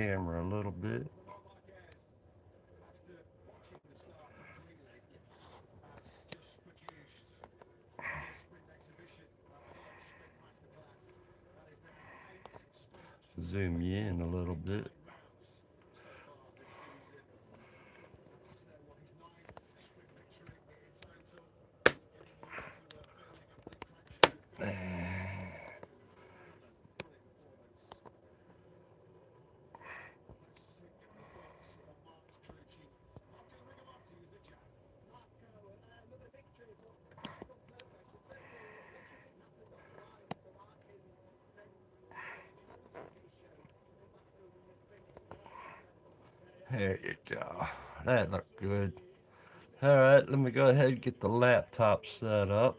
camera a little bit. Zoom you in a little bit. There you go. That looked good. Alright, let me go ahead and get the laptop set up.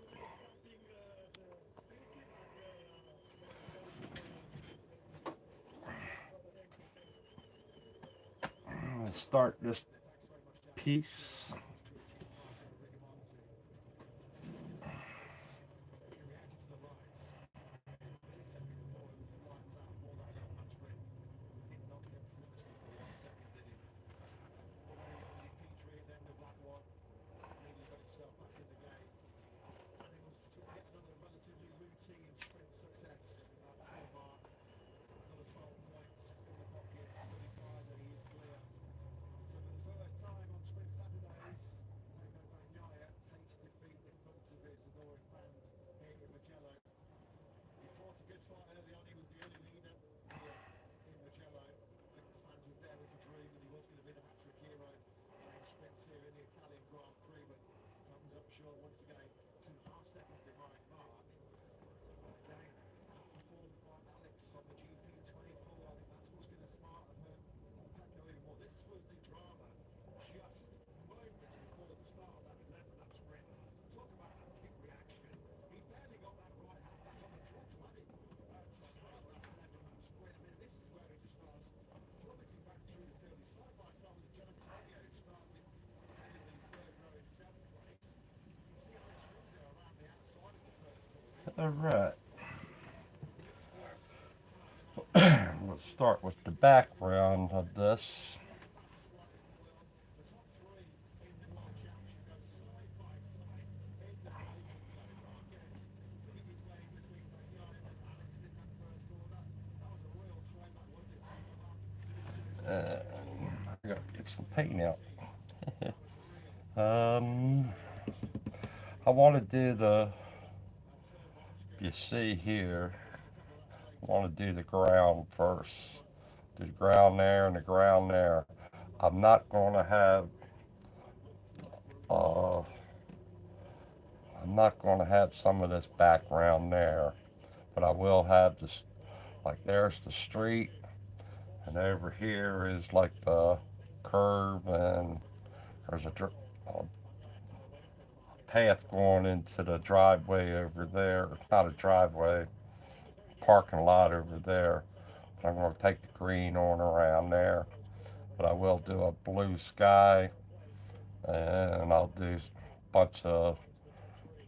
Let's start this piece. Alright. Let's start with the background of this. I gotta get some paint out. I want to do you see here, I want to do the ground first. Do the ground there and the ground there. I'm not going to have, uh, I'm not going to have some of this background there, but I will have this, like there's the street, and over here is like the curve, and there's a path going into the driveway over there. It's not a driveway, parking lot over there. But I'm going to take the green on around there. But I will do a blue sky, and I'll do a bunch of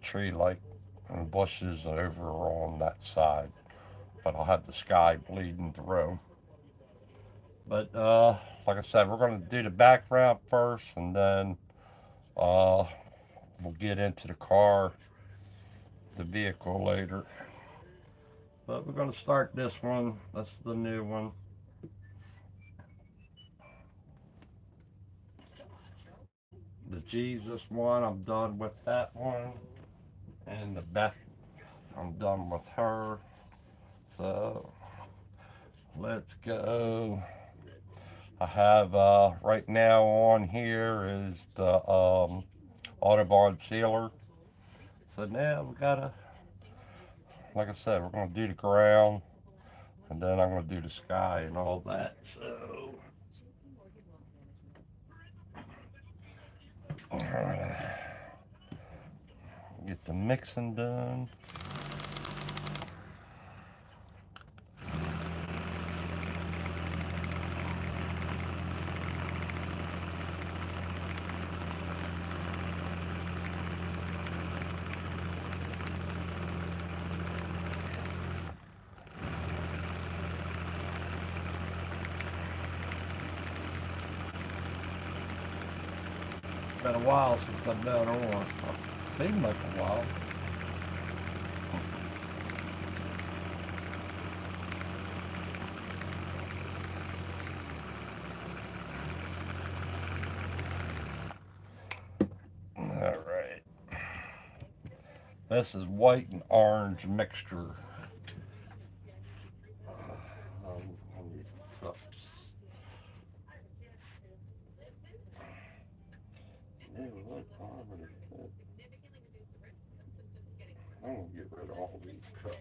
tree like and bushes over on that side. But I'll have the sky bleeding through. But like I said, we're going to do the background first, and then we'll get into the car, the vehicle later. But we're going to start this one. That's the new one. The Jesus one, I'm done with that one. And the Beth, I'm done with her. So let's go. I have right now on here is the Autobahn sealer. So now we gotta, like I said, we're gonna do the ground, and then I'm gonna do the sky and all that. So get the mixing done. been a while since I've done one. Seemed like a while. All right. This is white and orange mixture. On these cups. Yeah, what? I'm gonna get rid of all these cups.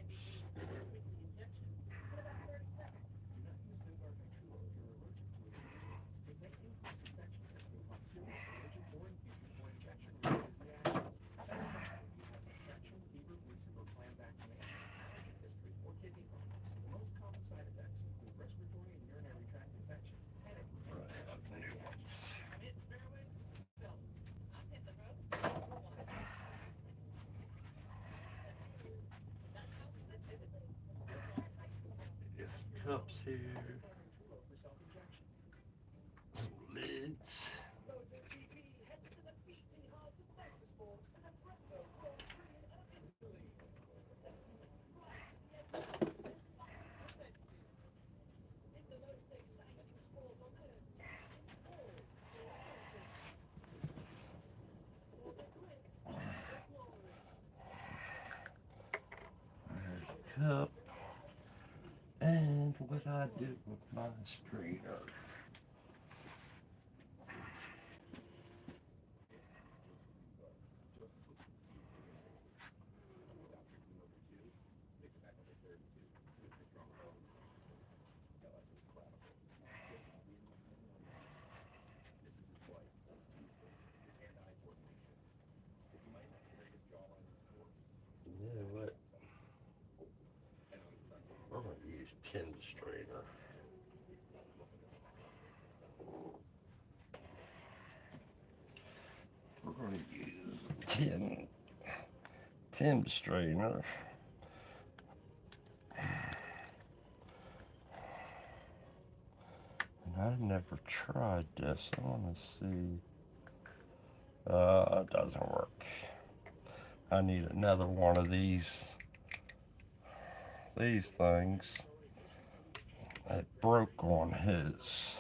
Get some cups here. Some lids. There's a cup. And what I did with my strainer. You know what? I'm gonna use 10 strainer. We're gonna use 10 strainer. And I've never tried this. I wanna see. It doesn't work. I need another one of these things. It broke on his.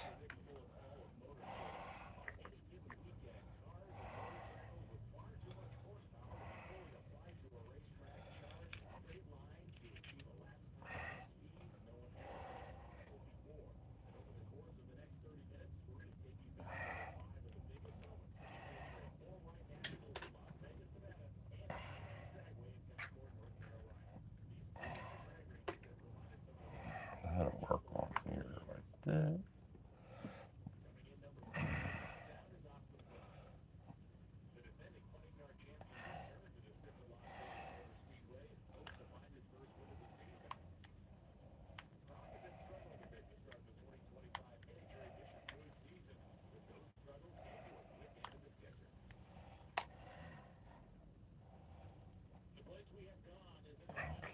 That'll work on here like that.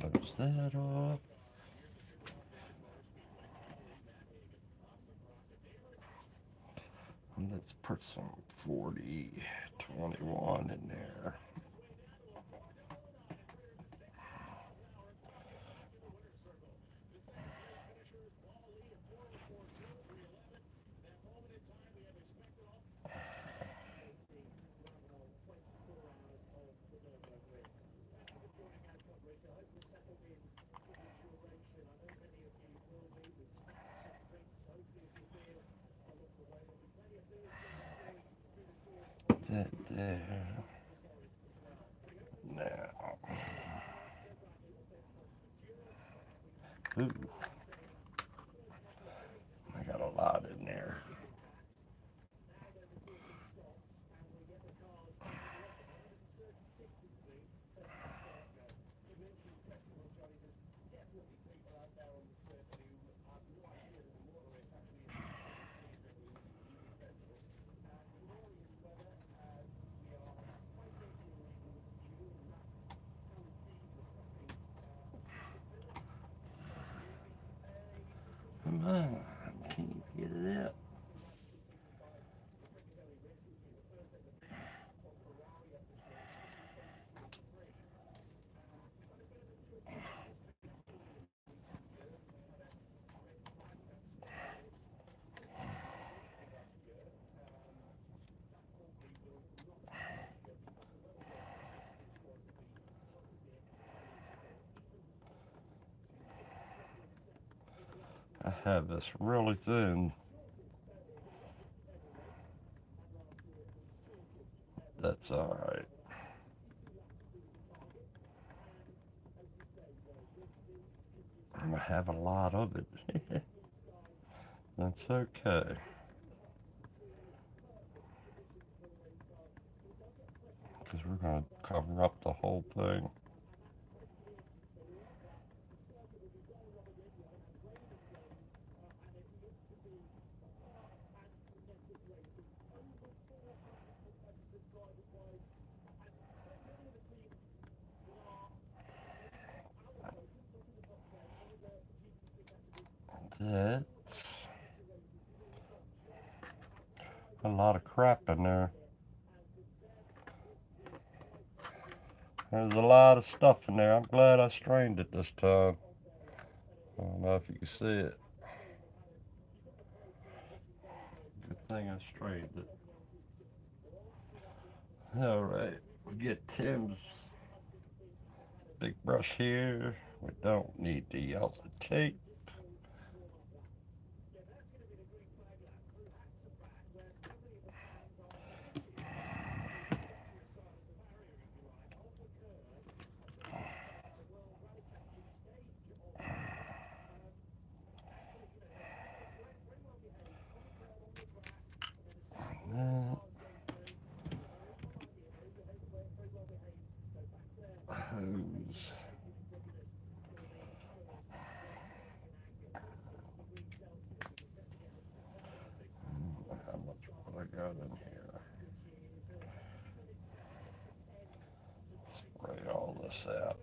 Close that off. And let's put some 4021 in there. That there. Now. Ooh. I got a lot in there. Come on, can't get it out. have this really thin. That's alright. I'm gonna have a lot of it. That's okay. Because we're gonna cover up the whole thing. That's a lot of crap in there. There's a lot of stuff in there. I'm glad I strained it this time. I don't know if you can see it. Good thing I strained it. Alright, we get Tim's big brush here. We don't need the yellow tape. That hose. How much what I got in here? Spray all this out.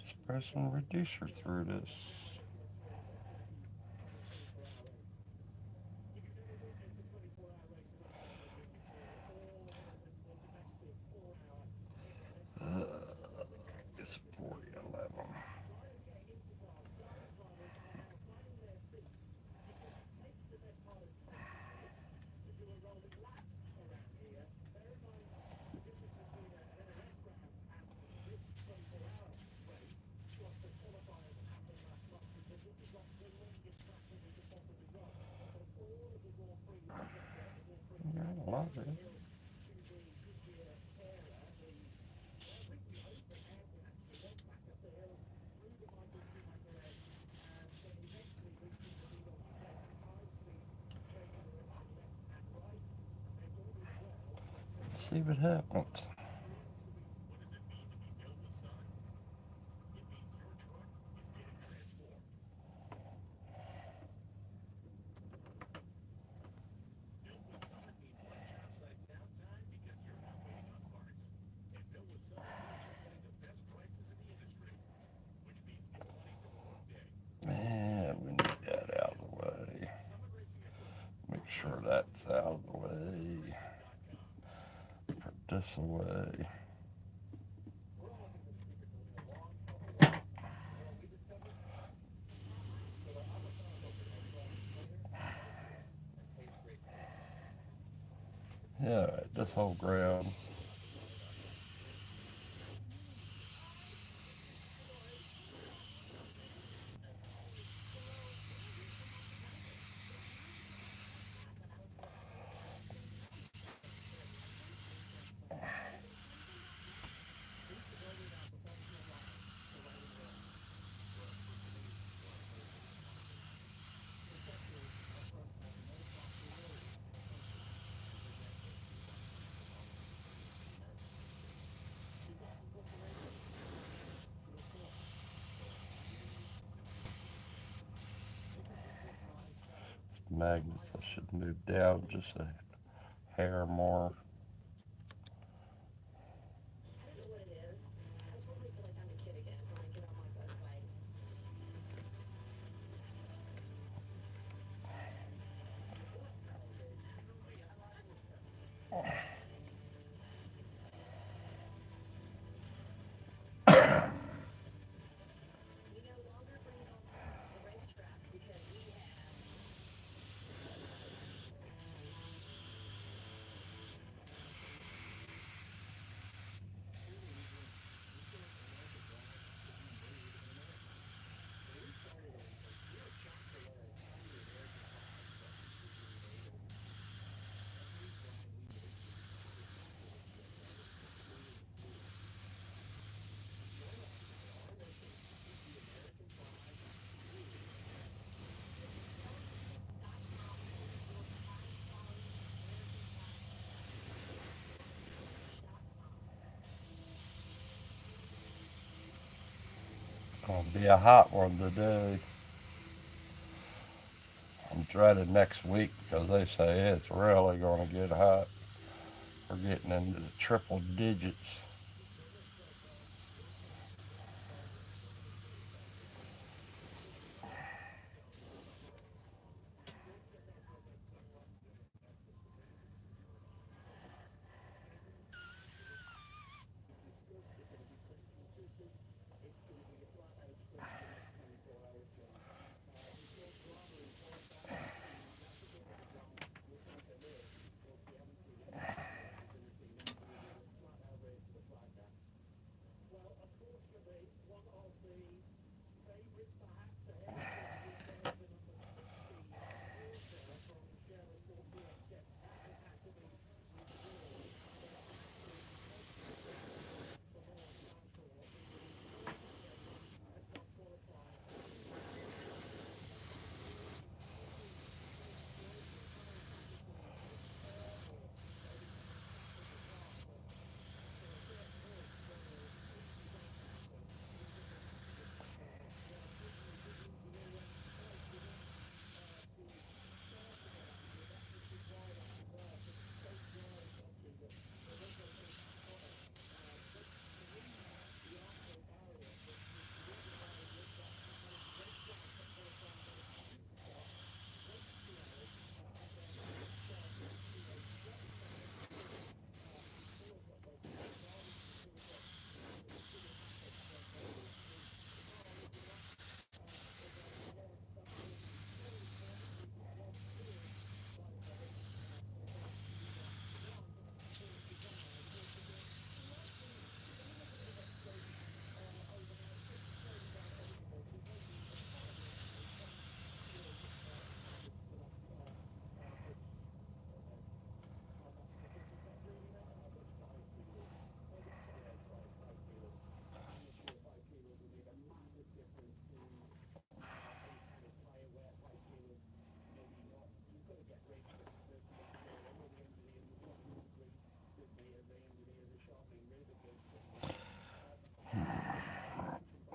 Just press some reducer through this. It's 4011. I love it. Let's see what happens. And we need that out of the way. Make sure that's out of the way. Put this away. Yeah, this whole ground. Magnets, I should move down just a hair more. Gonna be a hot one today. I'm dreaded next week because they say it's really gonna get hot. We're getting into the triple digits.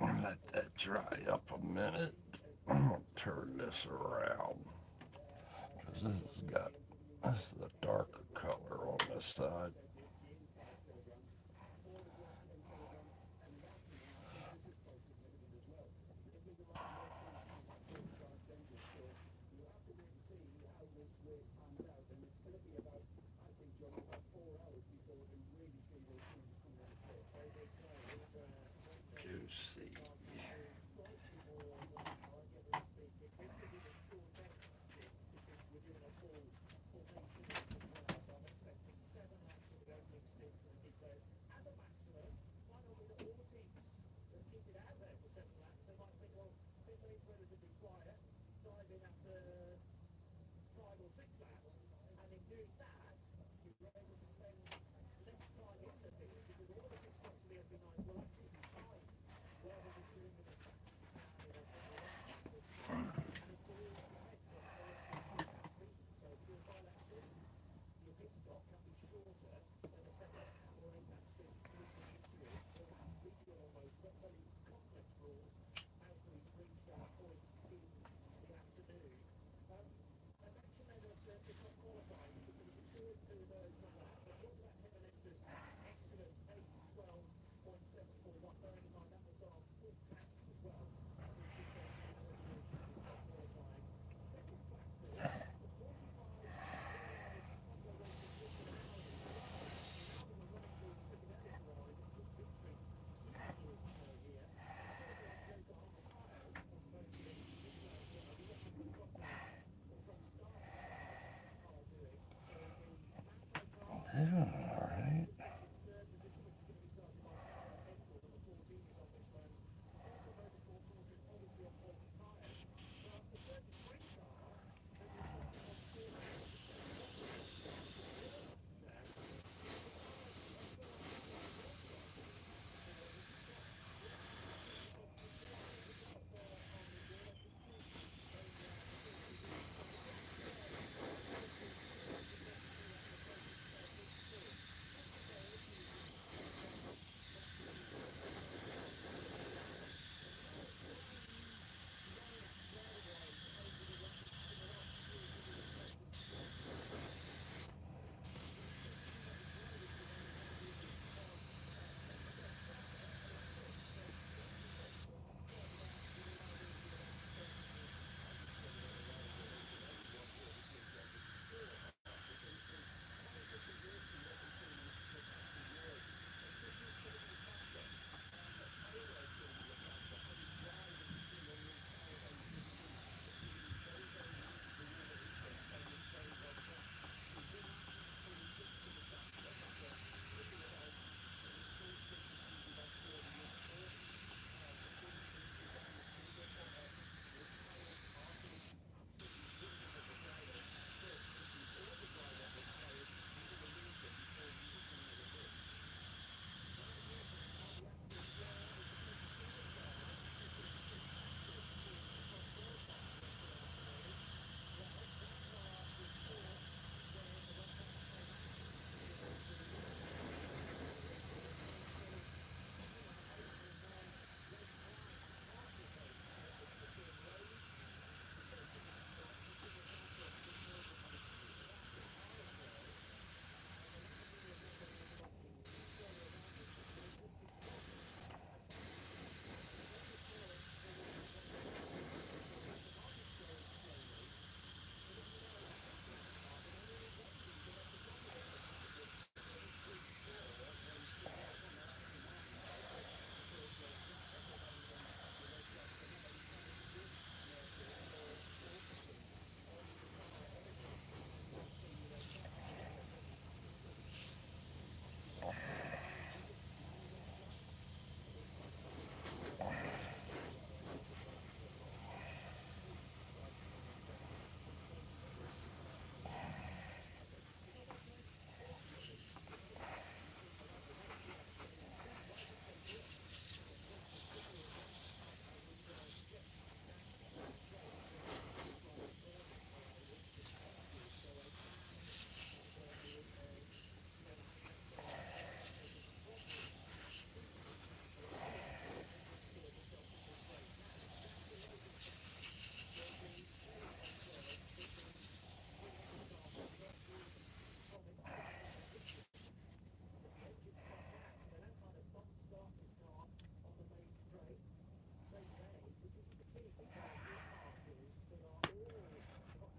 Let that dry up a minute. I'm gonna turn this around because this is the darker color on this side. Juicy. Doing all right.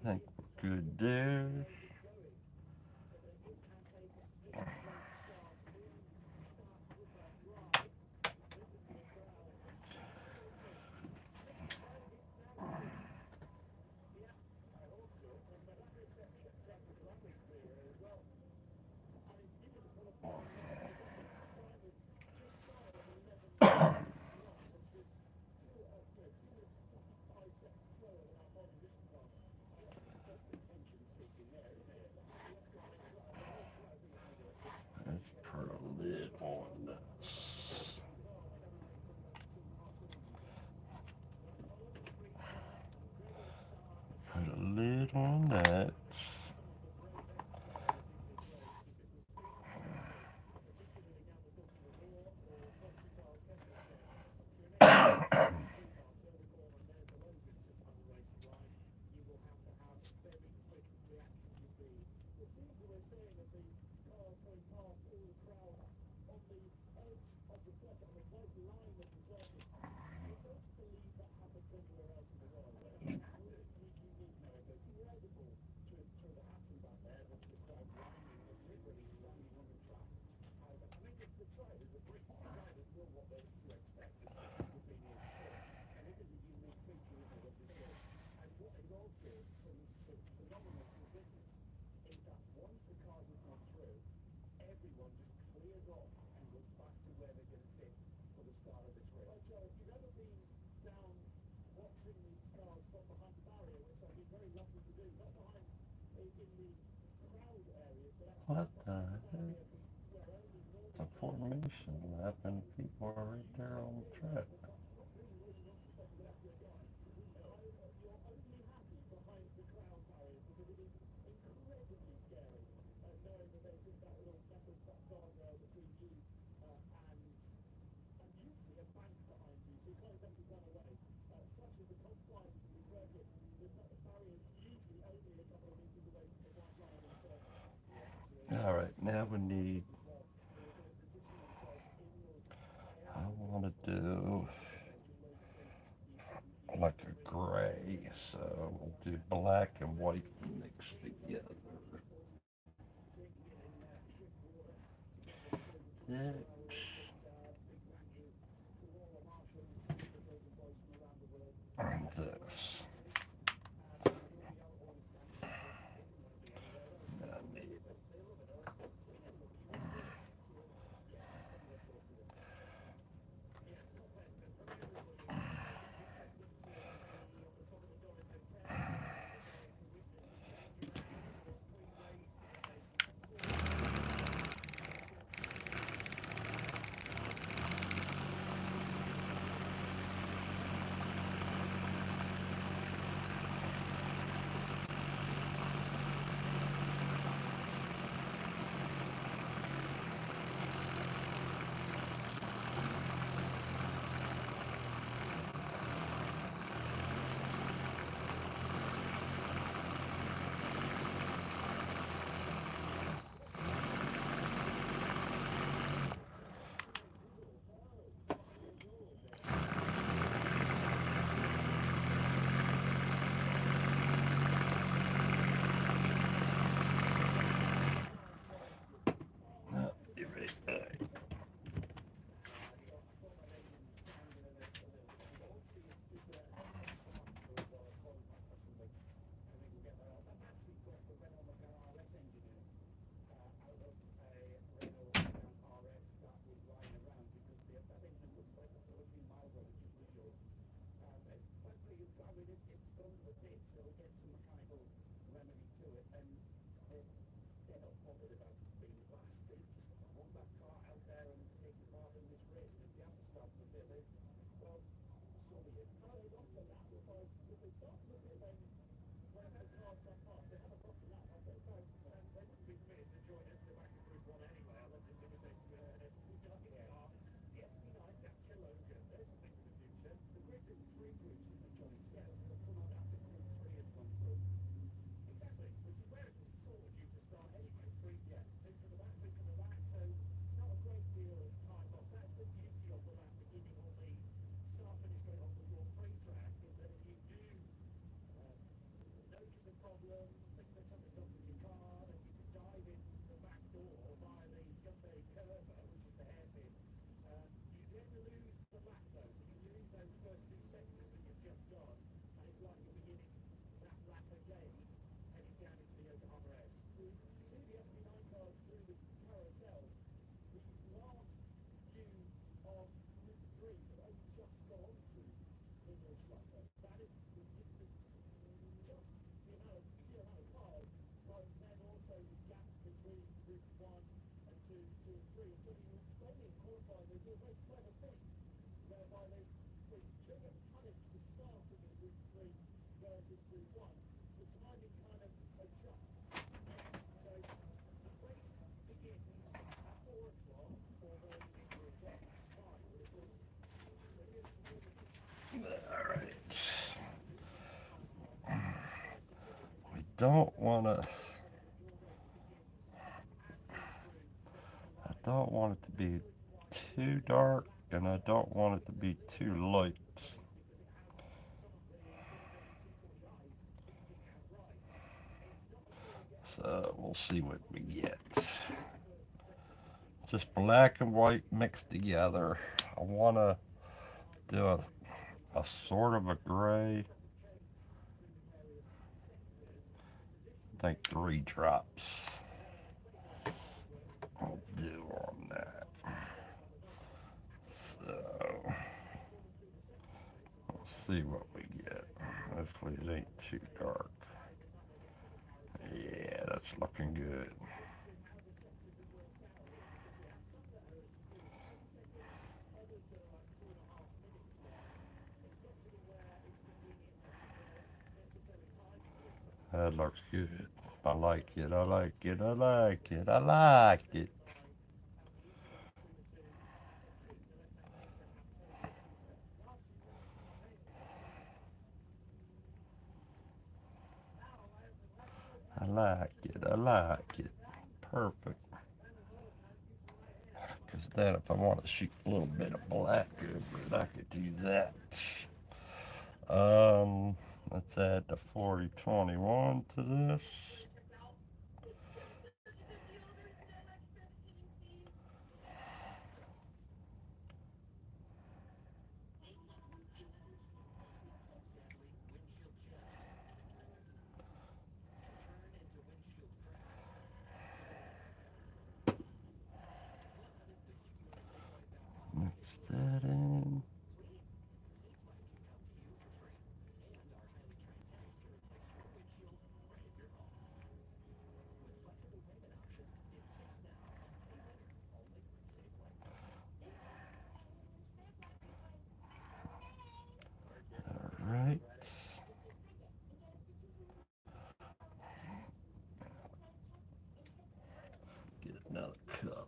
I think we're good there. it on that. What the heck? It's a formation. What happened? People are right there on the track. All right, now we need. I want to do like a gray, so we'll do black and white mixed together. Six. And this. I need you ready? All right. don't want to. I don't want it to be too dark, and I don't want it to be too light. So we'll see what we get. Just black and white mixed together. I want to do a sort of a gray. I think 3 drops will do on that. So we'll see what we get. Hopefully it ain't too dark. Yeah, that's looking good. That looks good. I like it. I like it. I like it. I like it. I like it. I like it. Perfect. Because then if I want to shoot a little bit of black over it, I could do that. Um, let's add the 4021 to this. Mix that in. All right. Get another cup.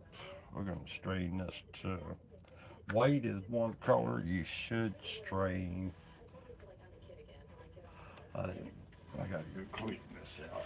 We're going to strain this too. White is one color you should strain. I didn't. I gotta go clean this out.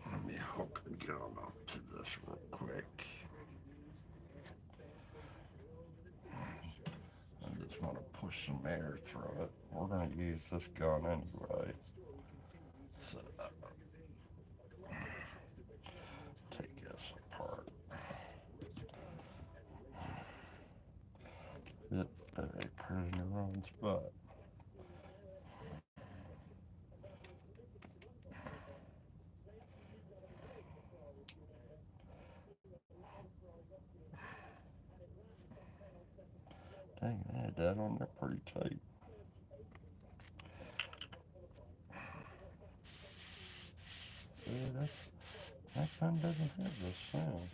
Let me hook and get on up to this real quick. I just want to push some air through it. We're going to use this gun anyway. So take this apart. Yep, I put it in the wrong spot. Dang, I had that on there pretty tight. See, that gun doesn't have this sound.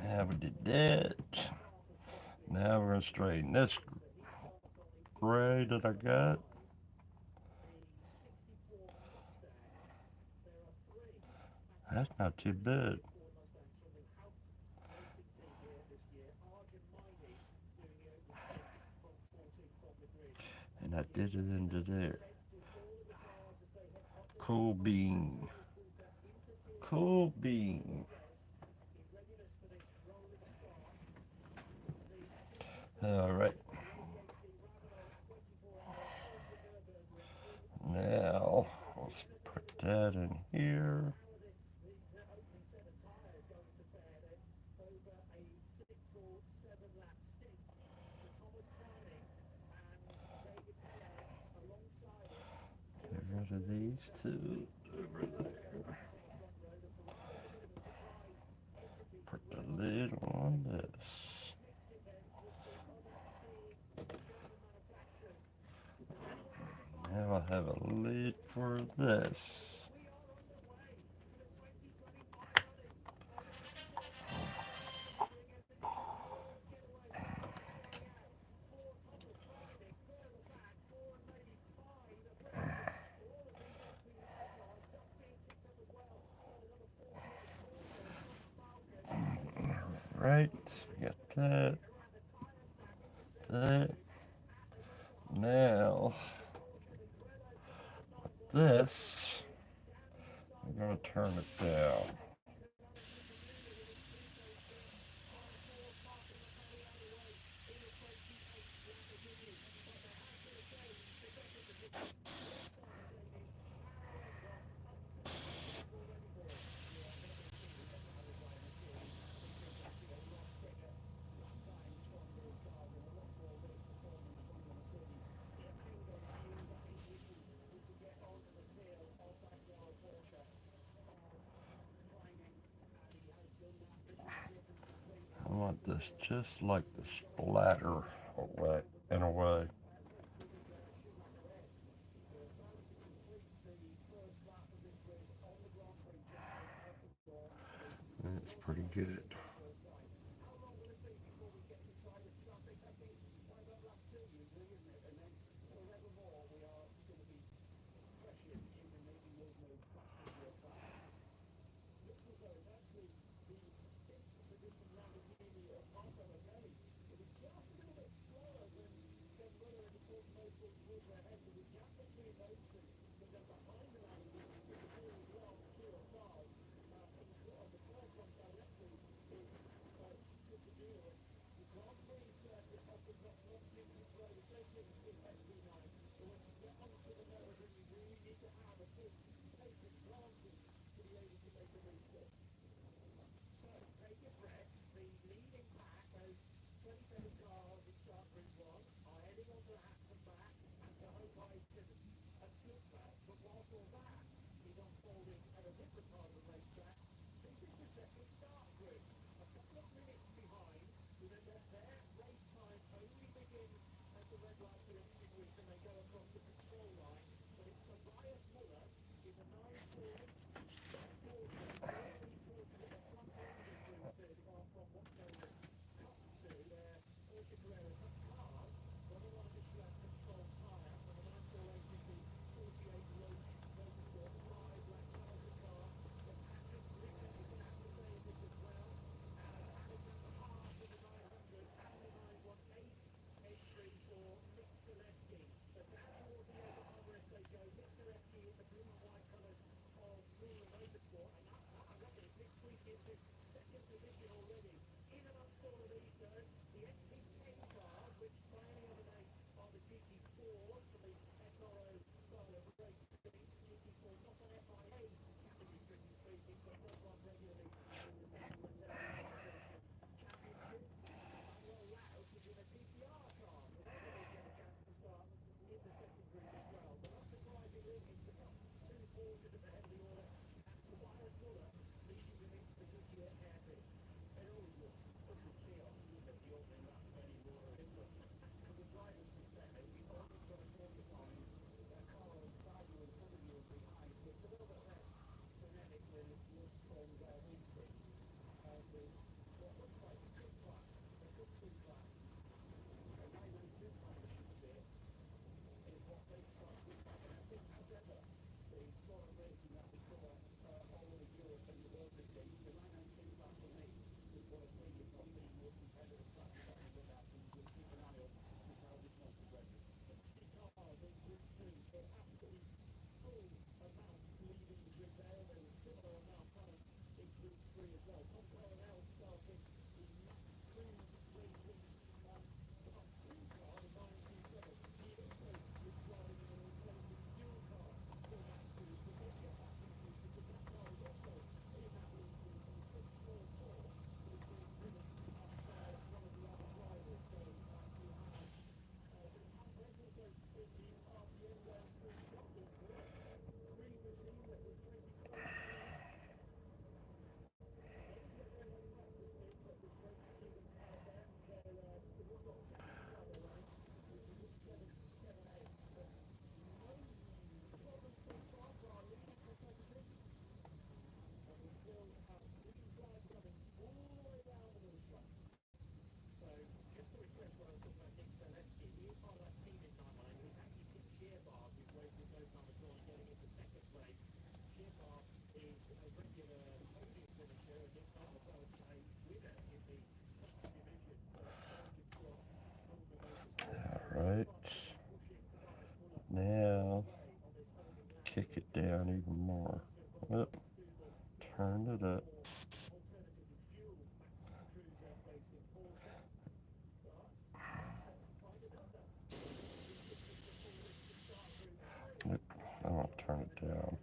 Now we did that. Now we're going to straighten this gray that I got. That's not too bad. And I did it into there. Cool bean. Cool bean. All right. Now let's put that in here. Get rid of these two over there. Put the lid on this. Now I have a lid for this. Right, we got that. That. Now, this, I'm going to turn it down. I want this just like the splatter away, in a way. That's pretty good. Turn it up. I'm gonna turn it down.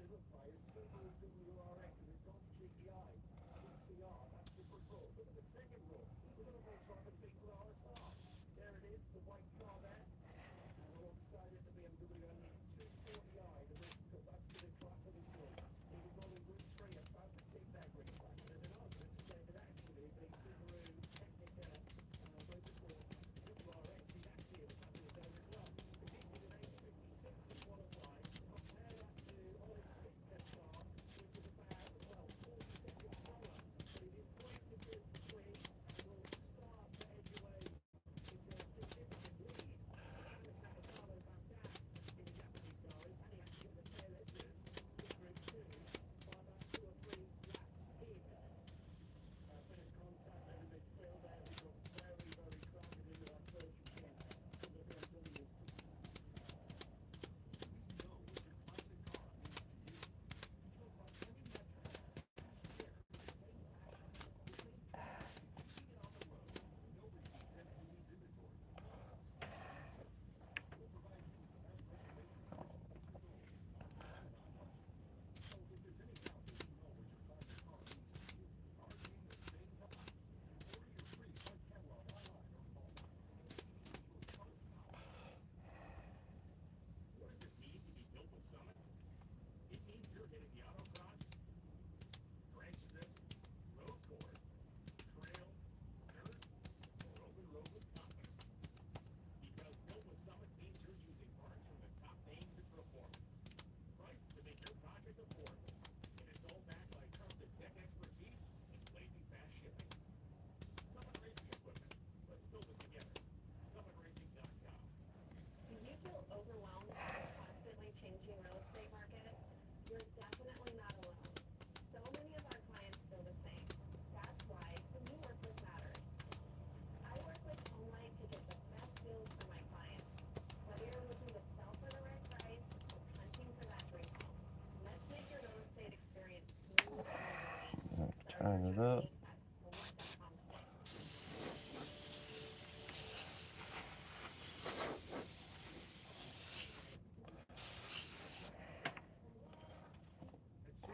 Turn it up.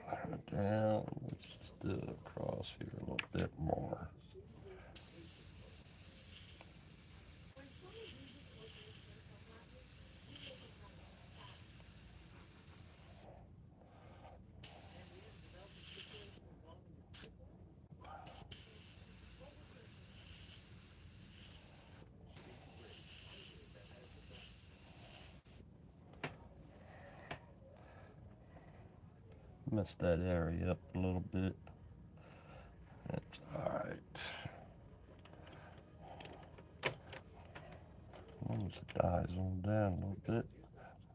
Turn it down. Let's just do it across here a little bit more. Mess that area up a little bit. That's alright. As long as it dies on down a little bit.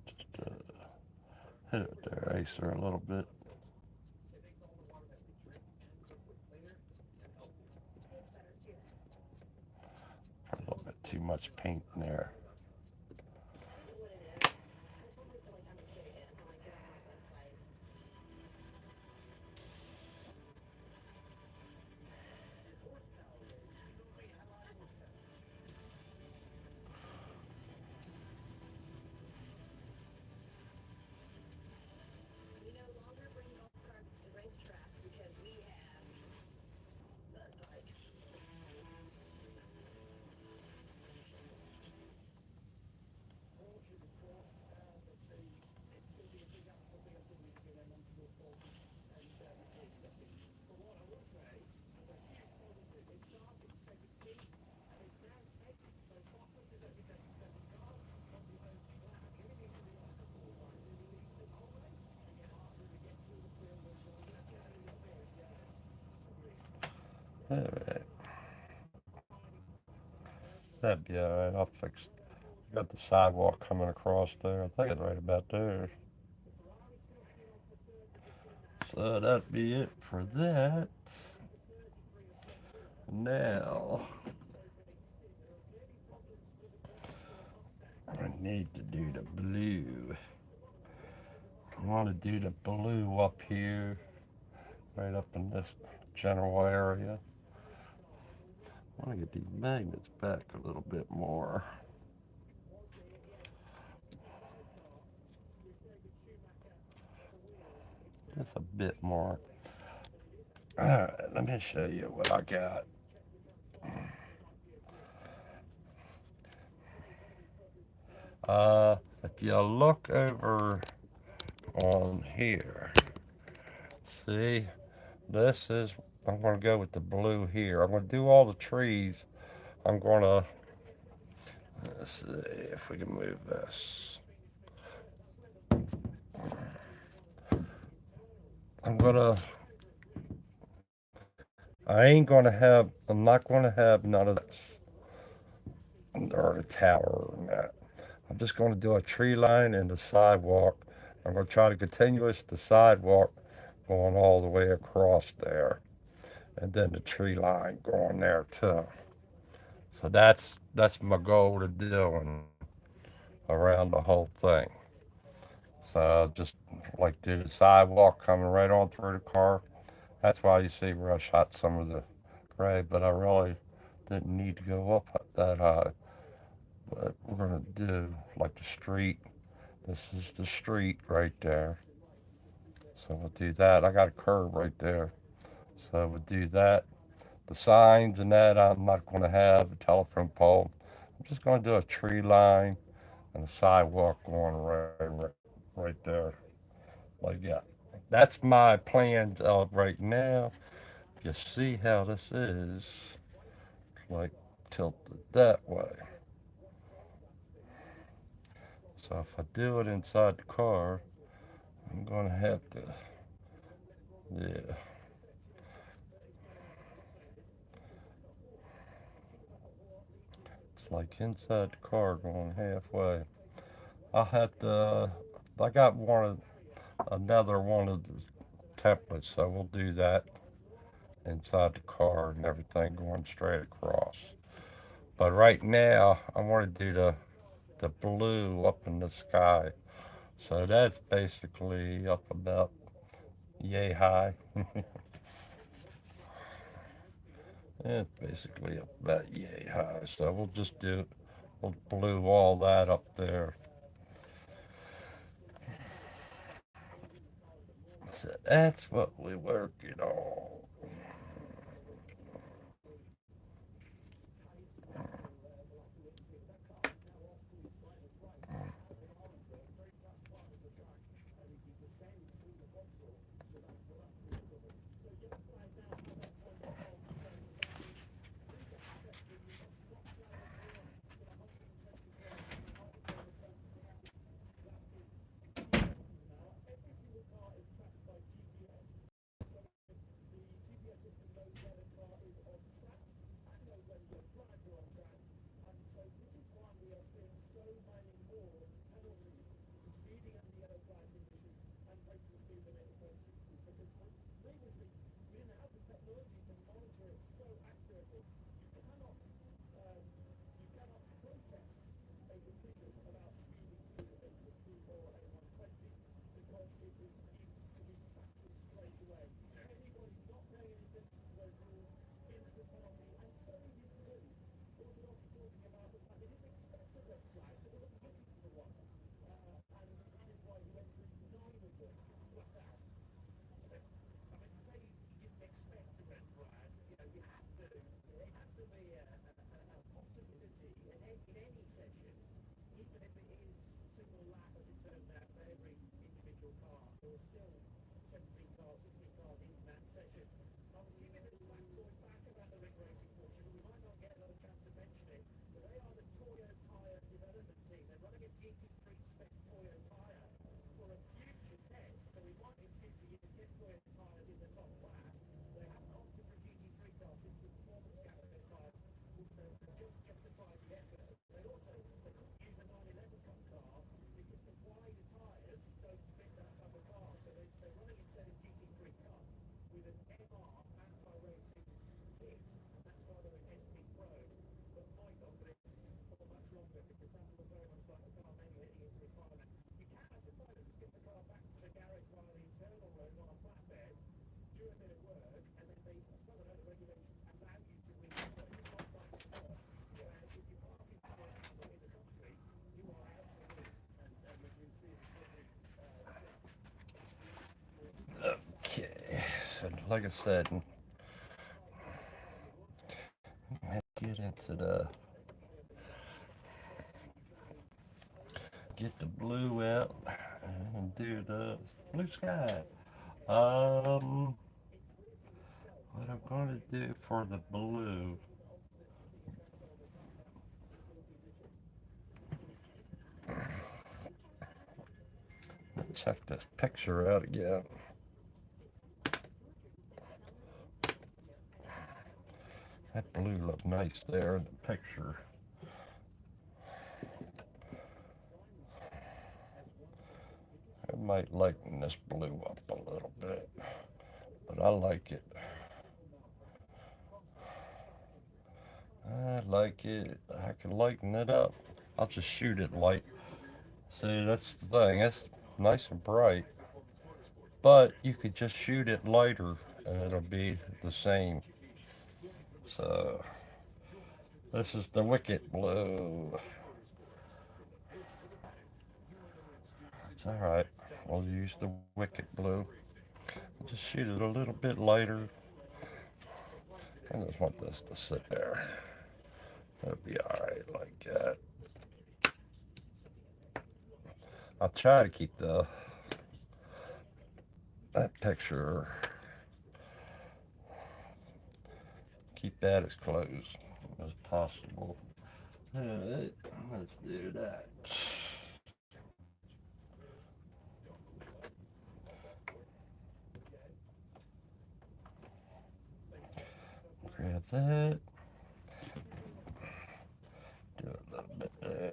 Just hit it there, Acer, a little bit. A little bit too much paint in there. Alright. That'd be alright. I'll fix. Got the sidewalk coming across there. I think it's right about there. So that'd be it for that. Now, I need to do the blue. I want to do the blue up here right up in this general area. I want to get these magnets back a little bit more. Just a bit more. Alright, let me show you what I got. If you look over on here, see, this is, I'm going to go with the blue here. I'm going to do all the trees. I'm going to, let's see if we can move this. I'm going to, I ain't going to have, I'm not going to have none of this or the tower and that. I'm just going to do a tree line and the sidewalk. I'm going to try to continuous the sidewalk going all the way across there, and then the tree line going there too. So that's my goal to doing around the whole thing. So just like do the sidewalk coming right on through the car. That's why you see where I shot some of the gray, but I really didn't need to go up that high. But we're gonna do like the street. This is the street right there. So we'll do that. I got a curb right there. So we'll do that. The signs and that I'm not going to have a telephone pole. I'm just going to do a tree line and a sidewalk going right there, like that. That's my plans right now. You see how this is, like tilted that way. So if I do it inside the car, I'm going to have to, yeah. It's like inside the car going halfway. I'll have to, I got another one of the templates, so we'll do that inside the car and everything going straight across. But right now, I want to do the blue up in the sky. So that's basically up about yay high. It's basically up about yay high. So we'll blue all that up there. So that's what we're working on. like I said, get into get the blue out and do the blue sky. Um, what I'm going to do for the blue, check this picture out again. That blue looked nice there in the picture. I might lighten this blue up a little bit, but I like it. I like it. I can lighten it up. I'll just shoot it light. See, that's the thing. It's nice and bright, but you could just shoot it lighter and it'll be the same. So, this is the Wicked Blue. It's alright. We'll use the Wicked Blue. Just shoot it a little bit lighter. I just want this to sit there. That'll be alright like that. I'll try to keep that picture, keep that as close as possible. Alright, let's do that. Grab that. Do a little bit there.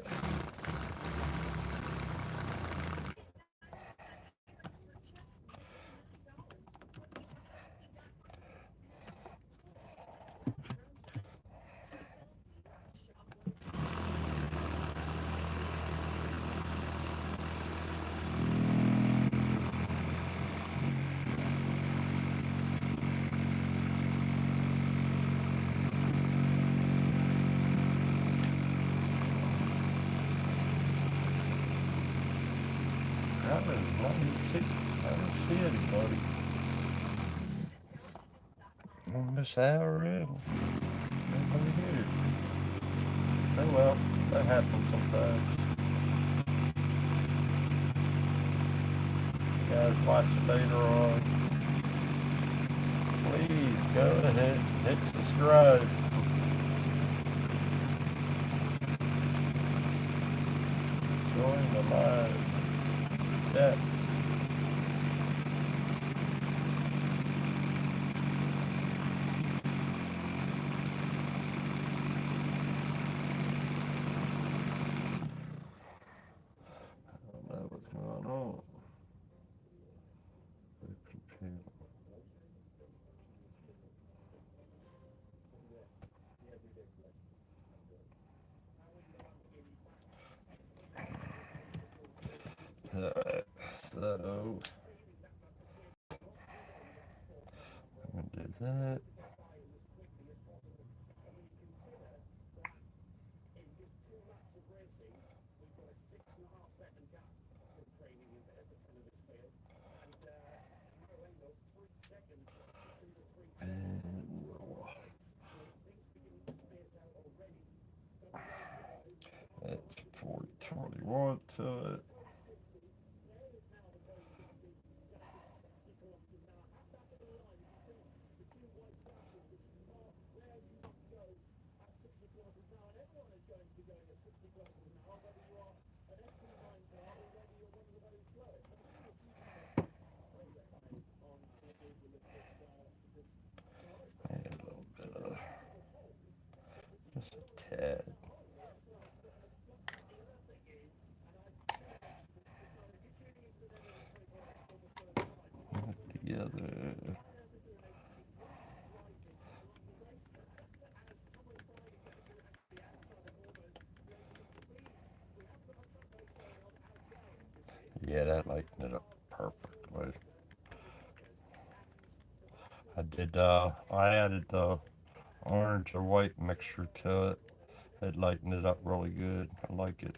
I don't see anybody. On this hour in. Nobody here. Oh well, that happens sometimes. You guys watch it later on. Please go ahead, hit subscribe. Join the live chat. I don't know what's going on. Alright, so I'm gonna do that. And we'll add 421 to it. And a little bit of just a tad. Together. Yeah, that lightened it up perfectly. I added the orange or white mixture to it. It lightened it up really good. I like it.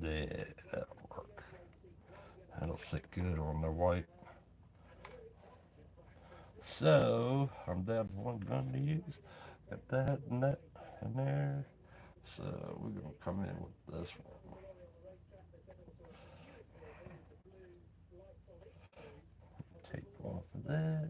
Yeah, that'll work. That'll sit good on the white. So I'm down to one gun to use. Got that and that in there. So we're gonna come in with this one. Take off of that.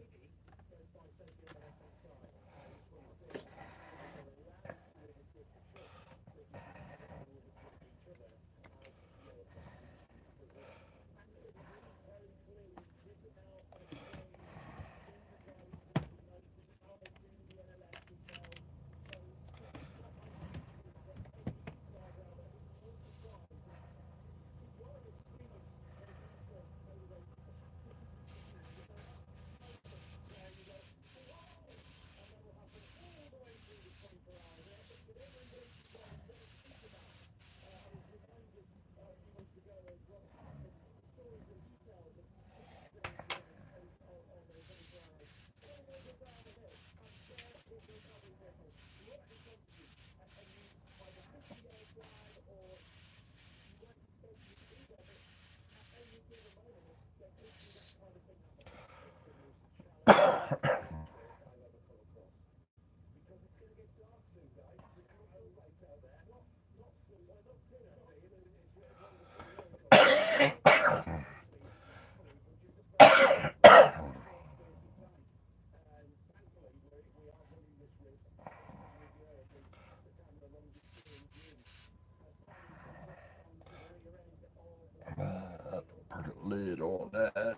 Put a lid on that.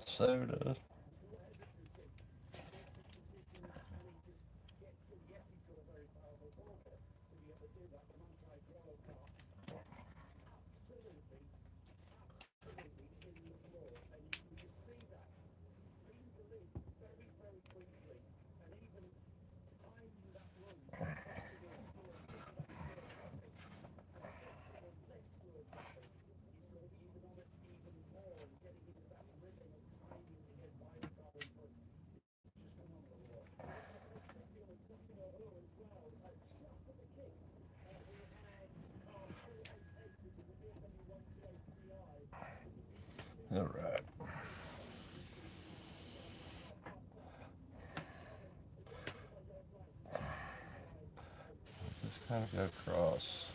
Soda. All right. Just kind of go across.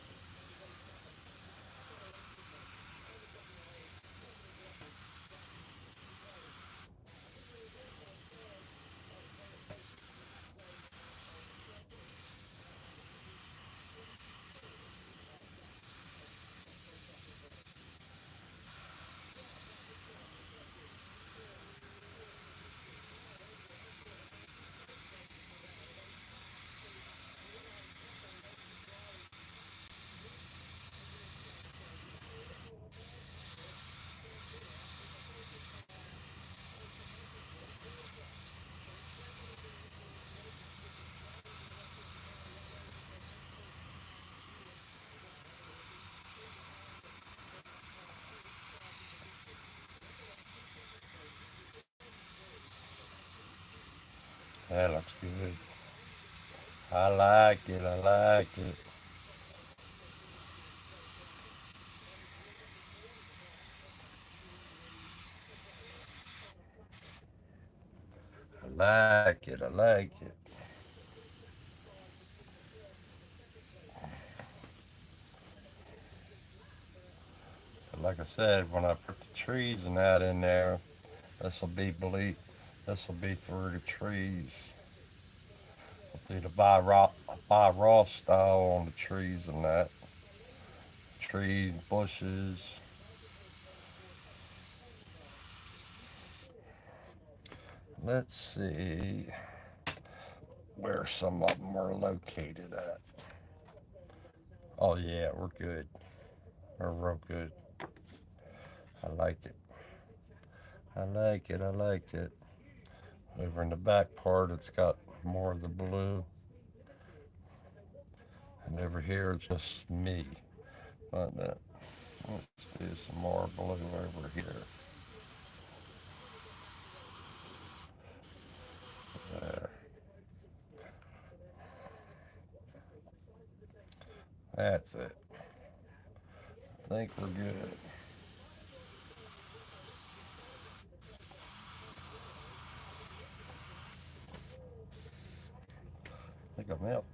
That looks good. I like it. I like it. I like it. I like it. But like I said, when I put the trees and that in there, this will be bleak. This will be through the trees. I'll do the by raw style on the trees and that. Trees, bushes. Let's see where some of them are located at. Oh yeah, we're good. We're real good. I like it. I like it. I like it. Over in the back part, it's got more of the blue, and over here, it's just me. But let's do some more blue over here. That's it. I think we're good. I think I'm out.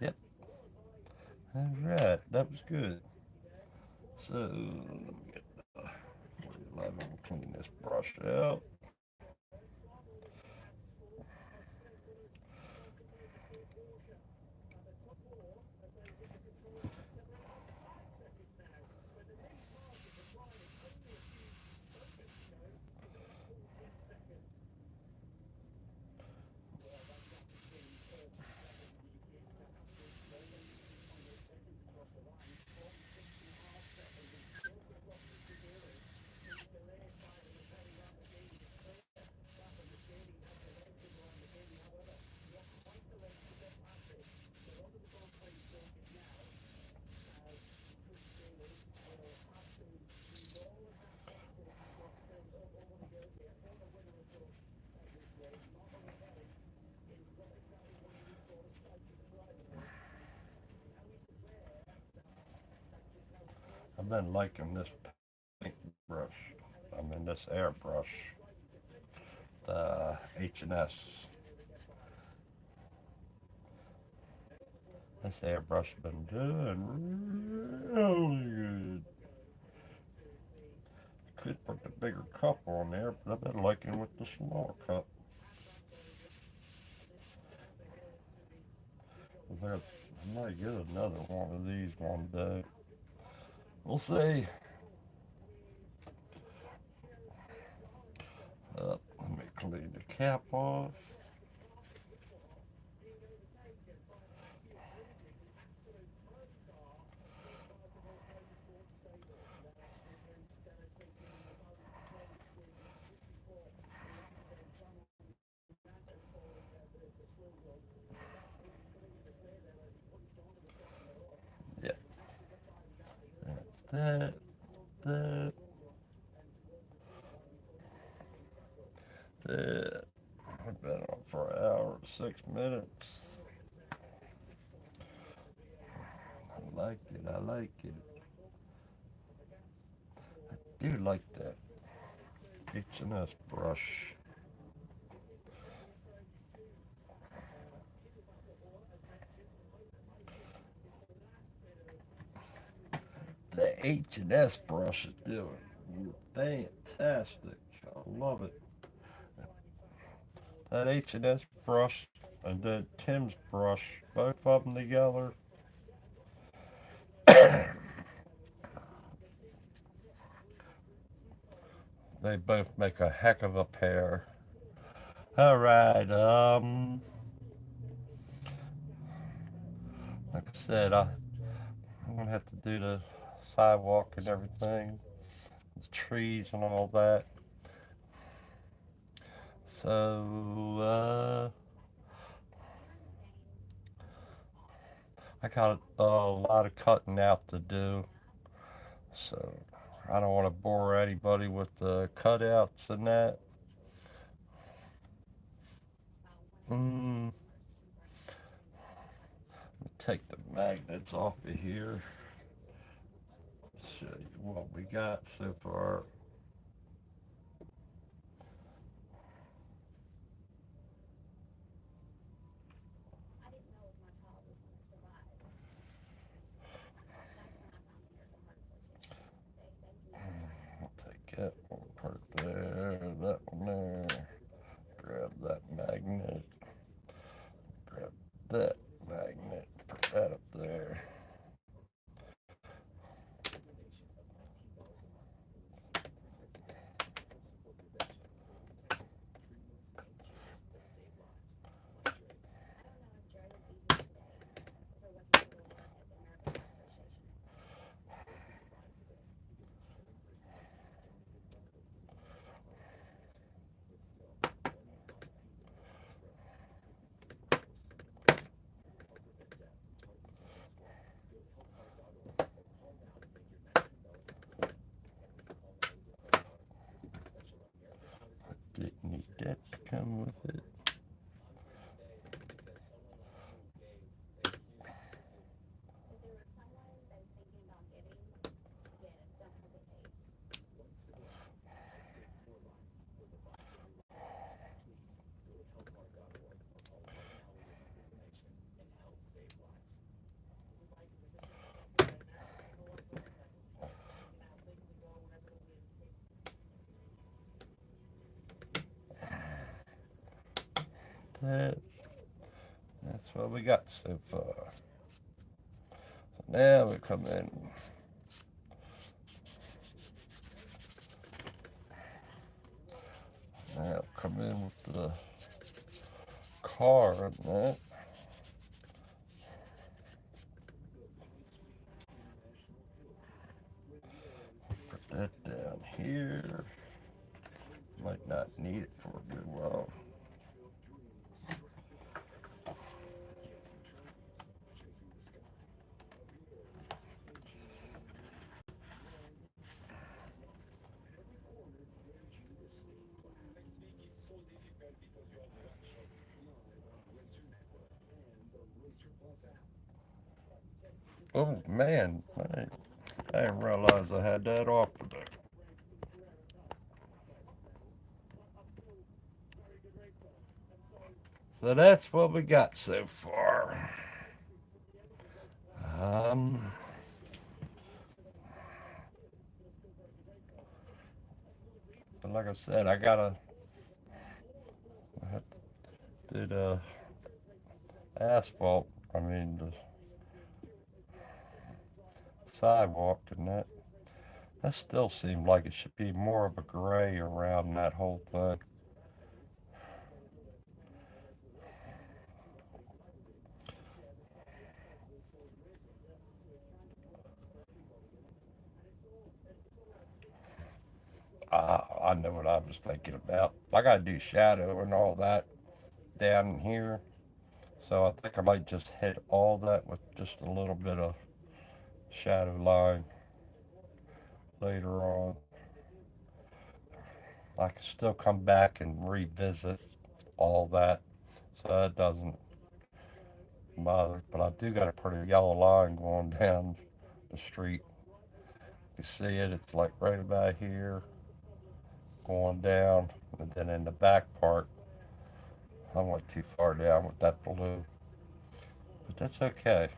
Yep. All right. That was good. So, let me get the 11, clean this brush out. I've been liking this paintbrush. I mean, this airbrush. The H&S. This airbrush has been doing really good. Could put the bigger cup on there, but I've been liking with the smaller cup. I might get another one of these one day. We'll see. Let me clean the cap off. Yep, that's that. That. That. I've been on for an hour and 6 minutes. I like it. I like it. I do like that H&S brush. The H&S brush is doing fantastic. I love it. That H&S brush and that Tim's brush, both of them together, they both make a heck of a pair. All right. Like I said, I'm gonna have to do the sidewalk and everything, the trees and all that. So I got a lot of cutting out to do. So I don't want to bore anybody with the cutouts and that. Mm, take the magnets off of here. Show you what we got so far. I'll take that one part there, that one there. Grab that magnet. Grab that magnet. Put that up there. That, that's what we got so far. So now we come in. Now come in with the car and that. Put that down here. Might not need it for a good while. Oh man, I didn't realize I had that off today. So that's what we got so far. Um, but like I said, I have to do the asphalt. I mean the sidewalk and that. That still seemed like it should be more of a gray around that whole thing. I know what I was thinking about. I gotta do shadow and all that down here. So I think I might just hit all that with just a little bit of shadow line later on. I can still come back and revisit all that, so that doesn't bother. But I do got a pretty yellow line going down the street. You see it? It's like right about here, going down, and then in the back part, I went too far down with that blue, but that's okay.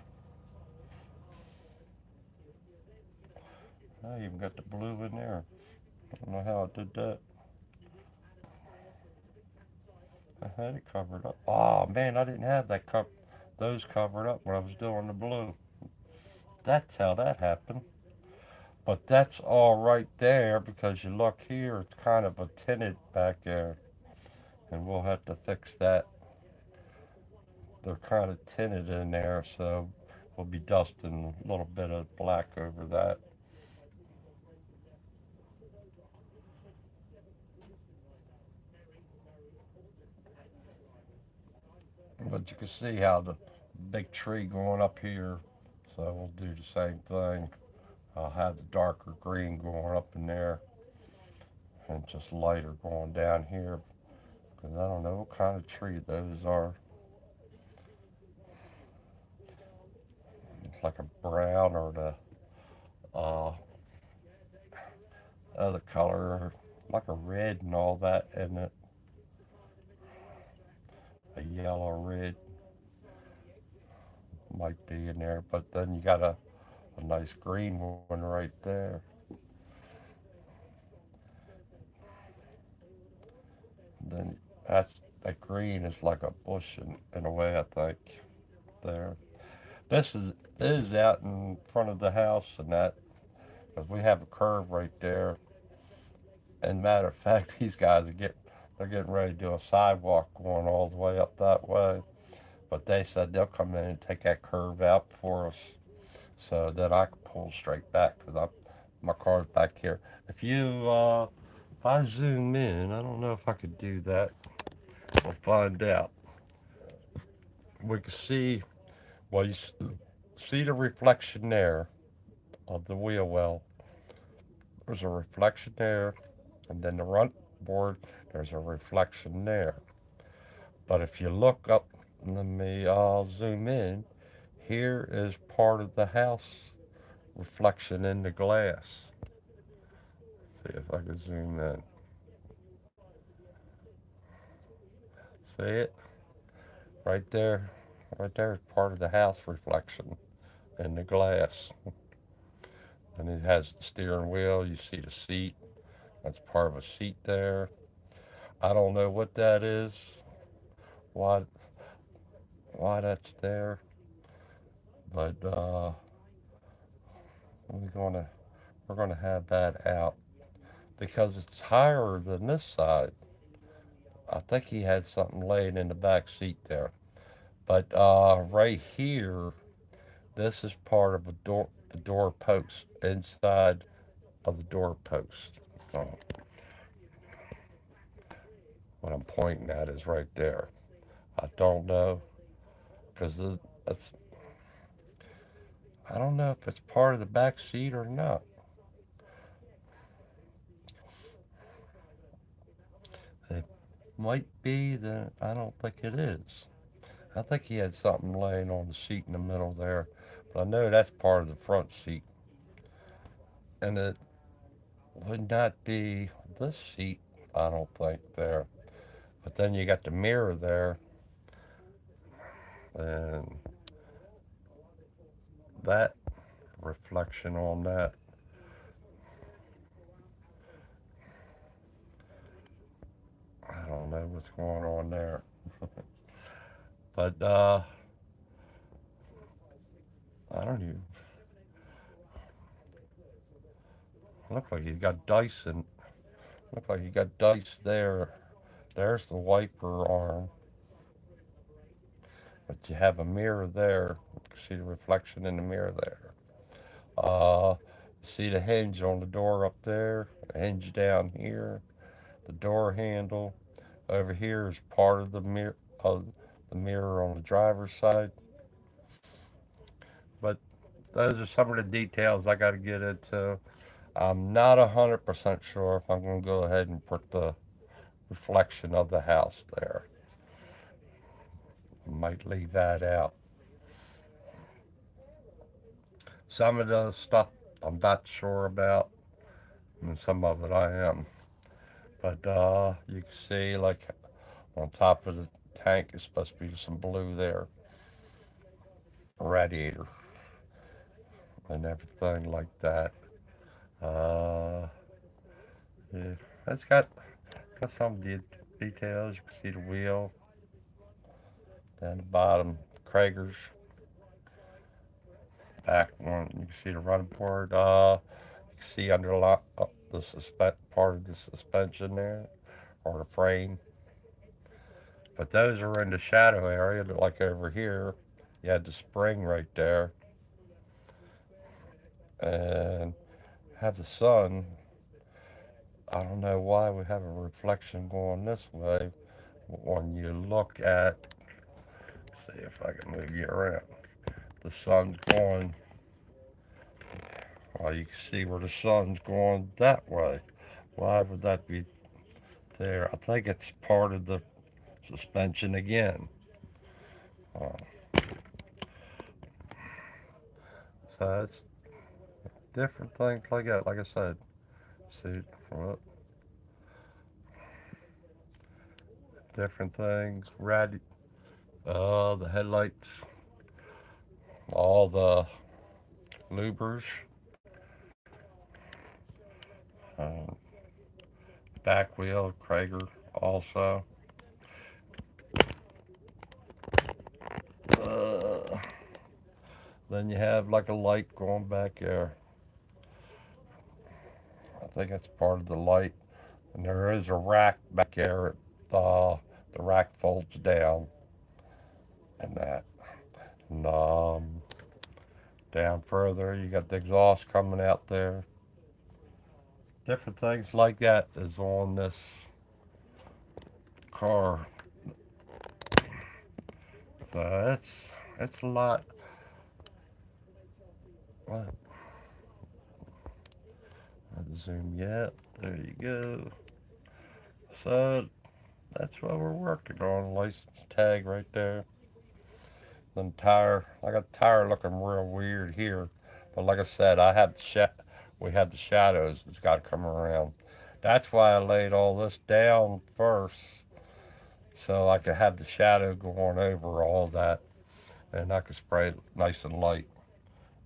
I even got the blue in there. I don't know how I did that. I had it covered up. Oh man, I didn't have those covered up when I was doing the blue. That's how that happened. But that's all right there because you look here, it's kind of a tinted back there, and we'll have to fix that. They're kind of tinted in there, so we'll be dusting a little bit of black over that. But you can see how the big tree going up here, so we'll do the same thing. I'll have the darker green going up in there and just lighter going down here because I don't know what kind of tree those are. It's like a brown or the uh, other color, like a red and all that, and a yellow red might be in there. But then you got a nice green one right there. Then that green is like a bush in a way, I think. There, this is out in front of the house and that because we have a curve right there. And matter of fact, these guys they're getting ready to do a sidewalk going all the way up that way. But they said they'll come in and take that curve out for us so that I can pull straight back because my car's back here. If I zoom in, I don't know if I could do that. We'll find out. We can see, well, see the reflection there of the wheel well. There's a reflection there, and then the front board, there's a reflection there. But if you look up, I'll zoom in. Here is part of the house reflection in the glass. See if I can zoom in. See it? Right there. Right there is part of the house reflection in the glass. And it has the steering wheel. You see the seat. That's part of a seat there. I don't know what that is. why that's there. But we're gonna we're gonna have that out because it's higher than this side. I think he had something laying in the back seat there. But right here, this is part of the door post inside of the door post. Oh, what I'm pointing at is right there. I don't know because that's I don't know if it's part of the back seat or not. It might be that I don't think it is. I think he had something laying on the seat in the middle there, but I know that's part of the front seat, and it would not be this seat. I don't think there. But then you got the mirror there, and that reflection on that. I don't know what's going on there, but I don't even look like he's got dice and look like he got dice there. There's the wiper arm, but you have a mirror there. You can see the reflection in the mirror there. See the hinge on the door up there, the hinge down here, the door handle. Over here is part of the mirror on the driver's side. But those are some of the details I got to get into. I'm not 100% sure if I'm going to go ahead and put the reflection of the house there. I might leave that out. Some of the stuff I'm not sure about, and some of it I am. But you can see, like, on top of the tank is supposed to be some blue there, radiator, and everything like that. Uh, yeah, it's got some details. You can see the wheel down the bottom, Krager's back one. You can see the running board. You can see under the part of the suspension there, or the frame. But those are in the shadow area, like over here. You had the spring right there, and have the sun. I don't know why we have a reflection going this way. When you look at, see if I can move you around. The sun's going. Well, you can see where the sun's going that way. Why would that be there? I think it's part of the suspension again. Uh, so it's different things like that. Like I said, see, well, different things. The headlights, all the louvers, um, back wheel, Krager also. Uh, then you have like a light going back there. I think that's part of the light. And there is a rack back there. The rack folds down and that. And down further, you got the exhaust coming out there. Different things like that is on this car. So it's a lot. What? Zoom yet. There you go. So that's what we're working on. License tag right there. Then tire. I got the tire looking real weird here, but like I said, we have the shadows that's got to come around. That's why I laid all this down first, so I could have the shadow going over all that, and I could spray it nice and light.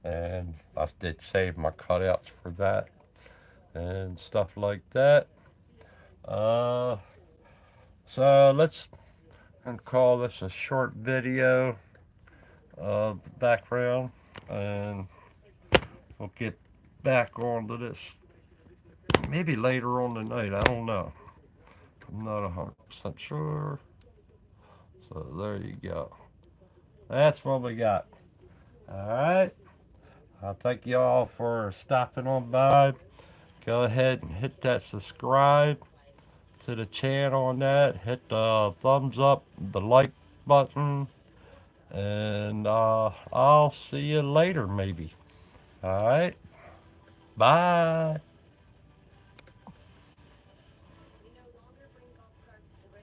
And I did save my cutouts for that and stuff like that. Uh, so and call this a short video of the background, and we'll get back onto this maybe later on tonight. I don't know. I'm not 100% sure. So there you go. That's what we got. All right. I thank y'all for stopping on by. Go ahead and hit that subscribe to the channel on that. Hit the thumbs up, the like button, and I'll see you later maybe. All right. Bye.